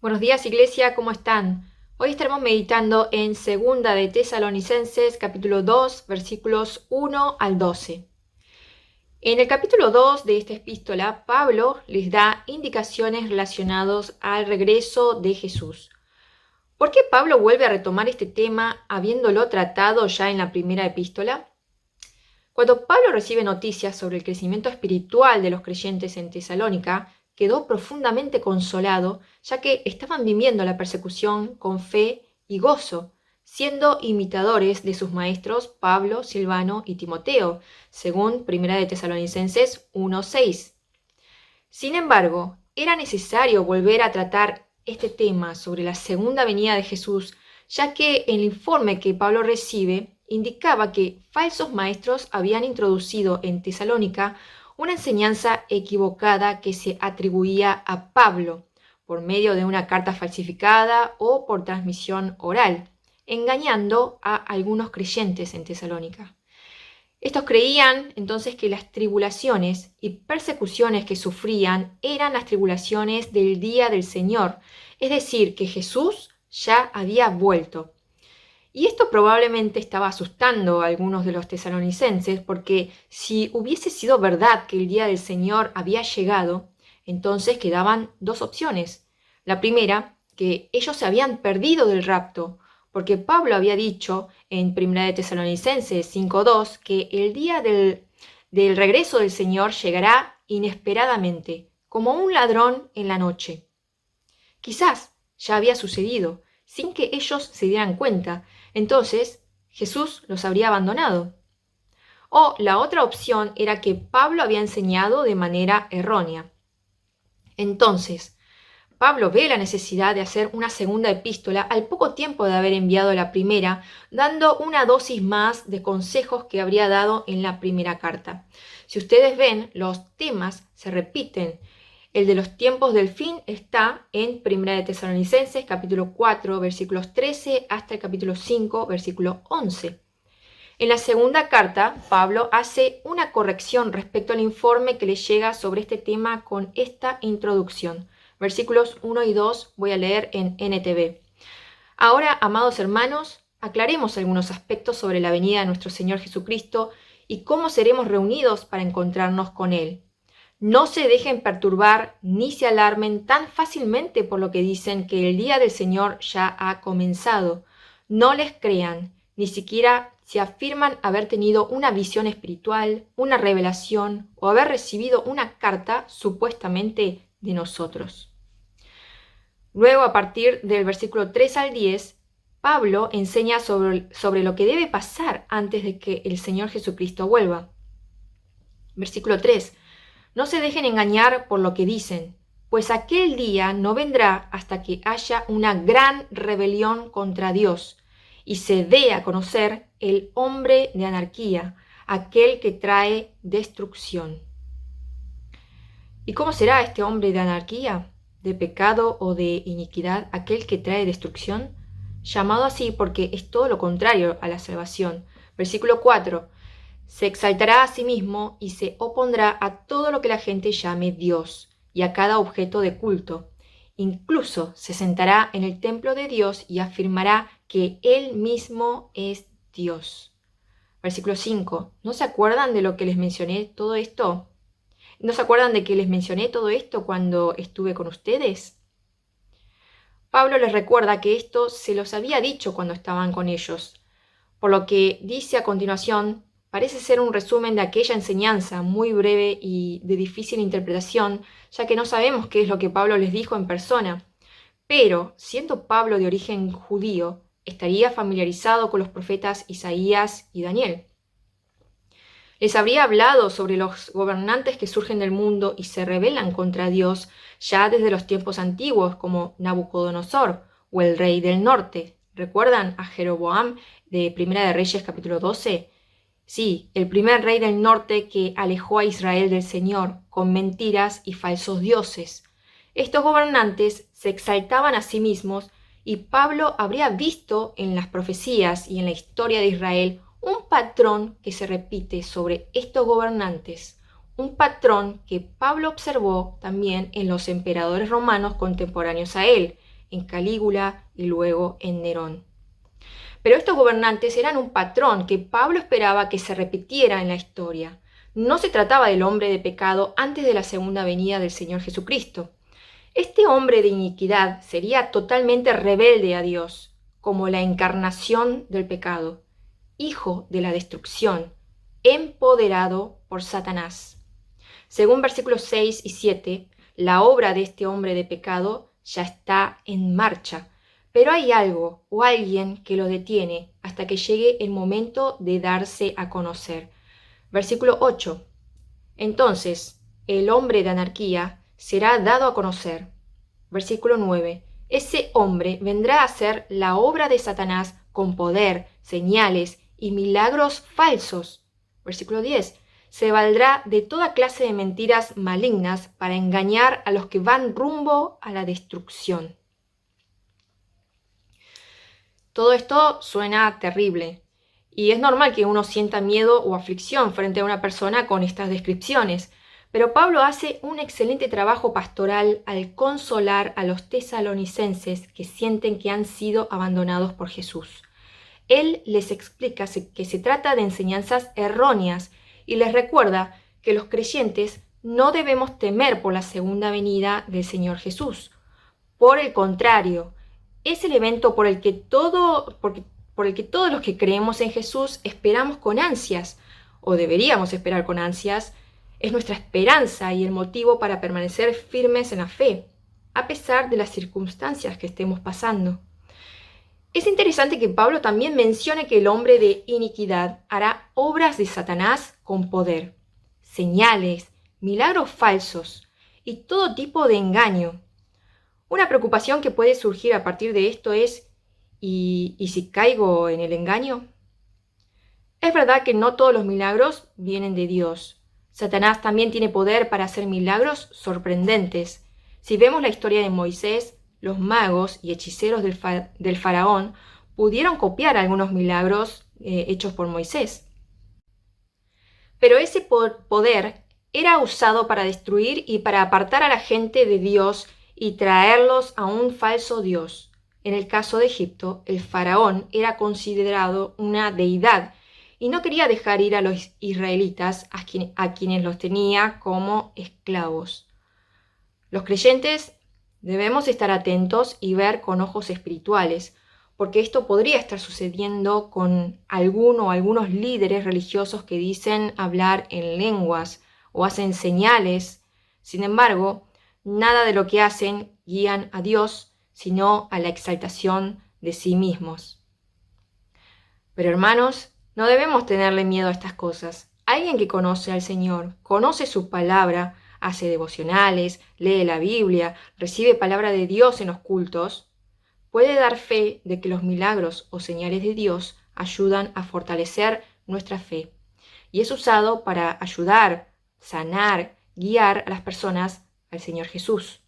Buenos días, Iglesia, ¿cómo están? Hoy estaremos meditando en Segunda de Tesalonicenses, capítulo 2, versículos 1 al 12. En el capítulo 2 de esta epístola, Pablo les da indicaciones relacionadas al regreso de Jesús. ¿Por qué Pablo vuelve a retomar este tema habiéndolo tratado ya en la primera epístola? Cuando Pablo recibe noticias sobre el crecimiento espiritual de los creyentes en Tesalónica, quedó profundamente consolado, ya que estaban viviendo la persecución con fe y gozo, siendo imitadores de sus maestros Pablo, Silvano y Timoteo, según 1 de Tesalonicenses 1:6. Sin embargo, era necesario volver a tratar este tema sobre la segunda venida de Jesús, ya que el informe que Pablo recibe indicaba que falsos maestros habían introducido en Tesalónica una enseñanza equivocada que se atribuía a Pablo por medio de una carta falsificada o por transmisión oral, engañando a algunos creyentes en Tesalónica. Estos creían entonces que las tribulaciones y persecuciones que sufrían eran las tribulaciones del día del Señor, es decir, que Jesús ya había vuelto. Y esto probablemente estaba asustando a algunos de los tesalonicenses, porque si hubiese sido verdad que el día del Señor había llegado, entonces quedaban dos opciones. La primera, que ellos se habían perdido del rapto, porque Pablo había dicho en 1 de Tesalonicenses 5:2 que el día del regreso del Señor llegará inesperadamente, como un ladrón en la noche. Quizás ya había sucedido, sin que ellos se dieran cuenta, entonces Jesús los habría abandonado. O la otra opción era que Pablo había enseñado de manera errónea. Entonces, Pablo ve la necesidad de hacer una segunda epístola al poco tiempo de haber enviado la primera, dando una dosis más de consejos que habría dado en la primera carta. Si ustedes ven, los temas se repiten. El de los tiempos del fin está en 1 de Tesalonicenses, capítulo 4, versículos 13 hasta el capítulo 5, versículo 11. En la segunda carta, Pablo hace una corrección respecto al informe que le llega sobre este tema con esta introducción. Versículos 1 y 2 voy a leer en NTV. Ahora, amados hermanos, aclaremos algunos aspectos sobre la venida de nuestro Señor Jesucristo y cómo seremos reunidos para encontrarnos con Él. No se dejen perturbar ni se alarmen tan fácilmente por lo que dicen que el día del Señor ya ha comenzado. No les crean, ni siquiera si afirman haber tenido una visión espiritual, una revelación o haber recibido una carta supuestamente de nosotros. Luego, a partir del versículo 3 al 10, Pablo enseña sobre lo que debe pasar antes de que el Señor Jesucristo vuelva. Versículo 3. No se dejen engañar por lo que dicen, pues aquel día no vendrá hasta que haya una gran rebelión contra Dios y se dé a conocer el hombre de anarquía, aquel que trae destrucción. ¿Y cómo será este hombre de anarquía, de pecado o de iniquidad, aquel que trae destrucción? Llamado así porque es todo lo contrario a la salvación. Versículo 4. Se exaltará a sí mismo y se opondrá a todo lo que la gente llame Dios y a cada objeto de culto. Incluso se sentará en el templo de Dios y afirmará que Él mismo es Dios. Versículo 5. ¿No se acuerdan de lo que les mencioné todo esto? ¿No se acuerdan de que les mencioné todo esto cuando estuve con ustedes? Pablo les recuerda que esto se los había dicho cuando estaban con ellos, por lo que dice a continuación parece ser un resumen de aquella enseñanza muy breve y de difícil interpretación, ya que no sabemos qué es lo que Pablo les dijo en persona. Pero, siendo Pablo de origen judío, estaría familiarizado con los profetas Isaías y Daniel. Les habría hablado sobre los gobernantes que surgen del mundo y se rebelan contra Dios ya desde los tiempos antiguos, como Nabucodonosor o el rey del norte. ¿Recuerdan a Jeroboam de Primera de Reyes capítulo 12? Sí, el primer rey del norte que alejó a Israel del Señor con mentiras y falsos dioses. Estos gobernantes se exaltaban a sí mismos y Pablo habría visto en las profecías y en la historia de Israel un patrón que se repite sobre estos gobernantes, un patrón que Pablo observó también en los emperadores romanos contemporáneos a él, en Calígula y luego en Nerón. Pero estos gobernantes eran un patrón que Pablo esperaba que se repitiera en la historia. No se trataba del hombre de pecado antes de la segunda venida del Señor Jesucristo. Este hombre de iniquidad sería totalmente rebelde a Dios, como la encarnación del pecado, hijo de la destrucción, empoderado por Satanás. Según versículos 6 y 7, la obra de este hombre de pecado ya está en marcha, pero hay algo o alguien que lo detiene hasta que llegue el momento de darse a conocer. Versículo 8. Entonces, el hombre de anarquía será dado a conocer. Versículo 9. Ese hombre vendrá a hacer la obra de Satanás con poder, señales y milagros falsos. Versículo 10. Se valdrá de toda clase de mentiras malignas para engañar a los que van rumbo a la destrucción. Todo esto suena terrible, y es normal que uno sienta miedo o aflicción frente a una persona con estas descripciones, pero Pablo hace un excelente trabajo pastoral al consolar a los tesalonicenses que sienten que han sido abandonados por Jesús. Él les explica que se trata de enseñanzas erróneas y les recuerda que los creyentes no debemos temer por la segunda venida del Señor Jesús. Por el contrario, es el evento por el que todos los que creemos en Jesús esperamos con ansias, o deberíamos esperar con ansias. Es nuestra esperanza y el motivo para permanecer firmes en la fe, a pesar de las circunstancias que estemos pasando. Es interesante que Pablo también mencione que el hombre de iniquidad hará obras de Satanás con poder, señales, milagros falsos y todo tipo de engaño. Una preocupación que puede surgir a partir de esto es, ¿y si caigo en el engaño? Es verdad que no todos los milagros vienen de Dios. Satanás también tiene poder para hacer milagros sorprendentes. Si vemos la historia de Moisés, los magos y hechiceros del faraón pudieron copiar algunos milagros hechos por Moisés. Pero ese poder era usado para destruir y para apartar a la gente de Dios y traerlos a un falso Dios. En el caso de Egipto, el faraón era considerado una deidad y no quería dejar ir a los israelitas a quienes los tenía como esclavos. Los creyentes debemos estar atentos y ver con ojos espirituales, porque esto podría estar sucediendo con algunos líderes religiosos que dicen hablar en lenguas o hacen señales. Sin embargo, nada de lo que hacen guían a Dios, sino a la exaltación de sí mismos. Pero hermanos, no debemos tenerle miedo a estas cosas. Alguien que conoce al Señor, conoce su palabra, hace devocionales, lee la Biblia, recibe palabra de Dios en los cultos, puede dar fe de que los milagros o señales de Dios ayudan a fortalecer nuestra fe. Y es usado para ayudar, sanar, guiar a las personas al Señor Jesús.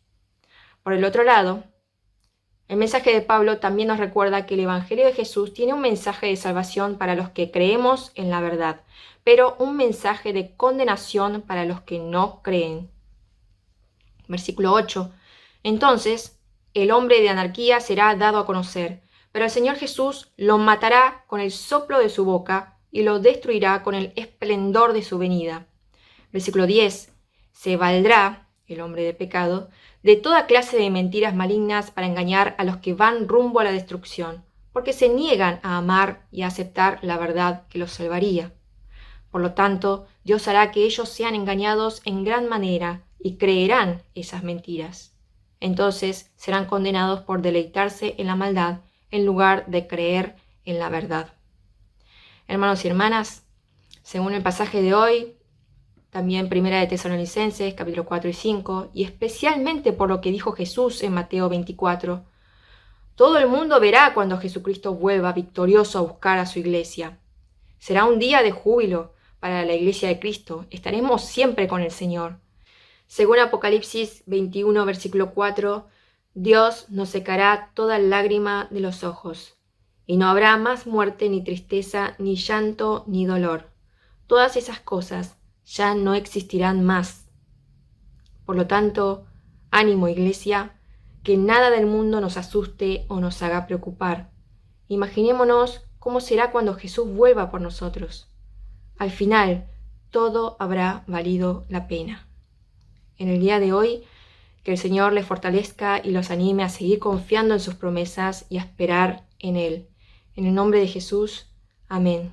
Por el otro lado, el mensaje de Pablo también nos recuerda que el Evangelio de Jesús tiene un mensaje de salvación para los que creemos en la verdad, pero un mensaje de condenación para los que no creen. Versículo 8. Entonces, el hombre de anarquía será dado a conocer, pero el Señor Jesús lo matará con el soplo de su boca y lo destruirá con el esplendor de su venida. Versículo 10. Se valdrá, el hombre de pecado, de toda clase de mentiras malignas para engañar a los que van rumbo a la destrucción, porque se niegan a amar y a aceptar la verdad que los salvaría. Por lo tanto, Dios hará que ellos sean engañados en gran manera y creerán esas mentiras. Entonces serán condenados por deleitarse en la maldad en lugar de creer en la verdad. Hermanos y hermanas, según el pasaje de hoy, también Primera de Tesalonicenses, capítulo 4 y 5, y especialmente por lo que dijo Jesús en Mateo 24, todo el mundo verá cuando Jesucristo vuelva victorioso a buscar a su iglesia. Será un día de júbilo para la iglesia de Cristo. Estaremos siempre con el Señor. Según Apocalipsis 21, versículo 4, Dios nos secará toda lágrima de los ojos, y no habrá más muerte, ni tristeza, ni llanto, ni dolor. Todas esas cosas ya no existirán más. Por lo tanto, ánimo iglesia, que nada del mundo nos asuste o nos haga preocupar. Imaginémonos cómo será cuando Jesús vuelva por nosotros. Al final, todo habrá valido la pena. En el día de hoy, que el Señor les fortalezca y los anime a seguir confiando en sus promesas y a esperar en Él. En el nombre de Jesús, amén.